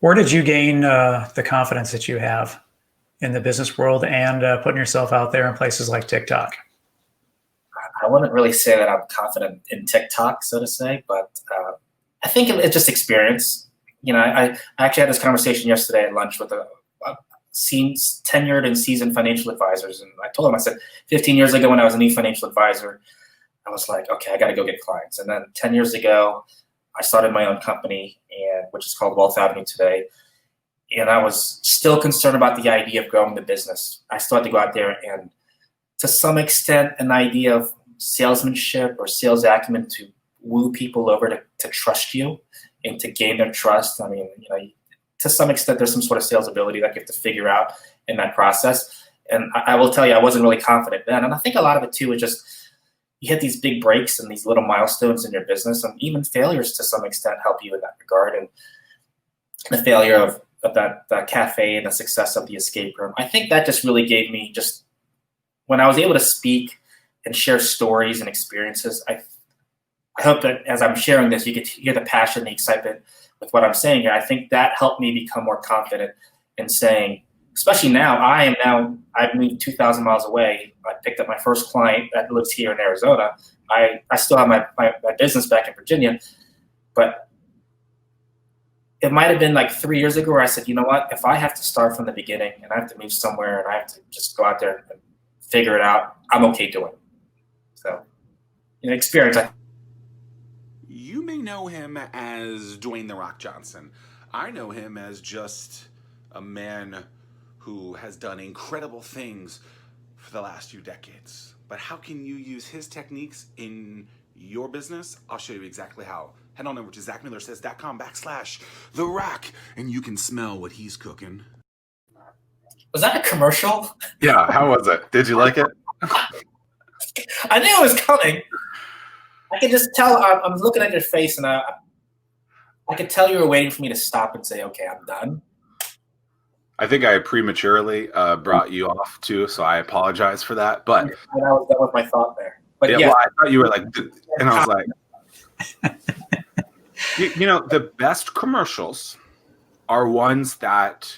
Where did you gain the confidence that you have in the business world and putting yourself out there in places like TikTok? I wouldn't really say that I'm confident in TikTok, so to say, but I think it's just experience. I actually had this conversation yesterday at lunch with a tenured and seasoned financial advisors, and I told them, I said, 15 years ago when I was a new financial advisor, I was like, okay, I got to go get clients. And then 10 years ago, I started my own company, which is called Wealth Avenue today. And I was still concerned about the idea of growing the business. I still had to go out there and, to some extent, an idea of salesmanship or sales acumen to woo people over to trust you and to gain their trust. I mean, to some extent, there's some sort of sales ability that you have to figure out in that process. And I will tell you, I wasn't really confident then. And I think a lot of it too is just you hit these big breaks and these little milestones in your business, and even failures to some extent help you in that regard. And the failure of that cafe and the success of the escape room, I think that just really gave me, just when I was able to speak and share stories and experiences, I hope that as I'm sharing this, you get to hear the passion, the excitement with what I'm saying here. I think that helped me become more confident in saying, especially now, I've moved 2,000 miles away. I picked up my first client that lives here in Arizona. I still have my business back in Virginia, but it might have been like 3 years ago where I said, you know what, if I have to start from the beginning and I have to move somewhere and I have to just go out there and figure it out, I'm okay doing it. So, experience. You may know him as Dwayne "The Rock" Johnson. I know him as just a man who has done incredible things for the last few decades. But how can you use his techniques in your business? I'll show you exactly how. Head on over to ZackMillerSays.com/The Rock, and you can smell what he's cooking. Was that a commercial? Yeah, how was it? Did you like it? I knew it was coming. I could just tell. I'm looking at your face, and I could tell you were waiting for me to stop and say, okay, I'm done. I think I prematurely brought you off too, so I apologize for that. But that was my thought there. But yeah, well, I thought you were like, and I was like, the best commercials are ones that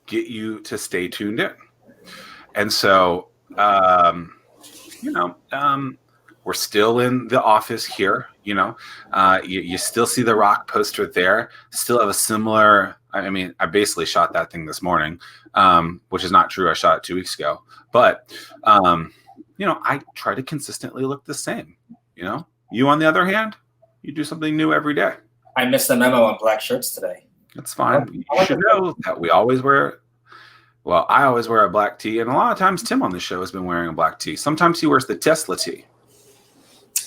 get you to stay tuned in. And so, we're still in the office here. You still see the Rock poster there. Still have a similar. I mean, I basically shot that thing this morning, which is not true. I shot it 2 weeks ago. But, I try to consistently look the same. You, on the other hand, you do something new every day. I missed the memo on black shirts today. That's fine. You should know that we always wear. Well, I always wear a black tee, and a lot of times Tim on the show has been wearing a black tee. Sometimes he wears the Tesla tee.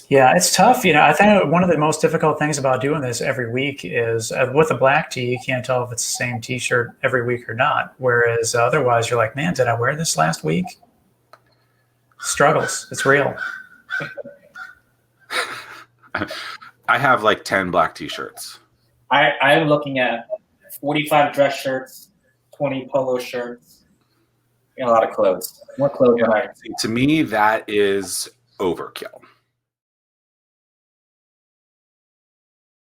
Yeah, it's tough. I think one of the most difficult things about doing this every week is with a black tee, you can't tell if it's the same T-shirt every week or not. Whereas otherwise, you're like, man, did I wear this last week? Struggles. It's real. I have like 10 black T-shirts. I'm looking at 45 dress shirts, 20 polo shirts, a lot of clothes. More clothes than I. To me, that is overkill.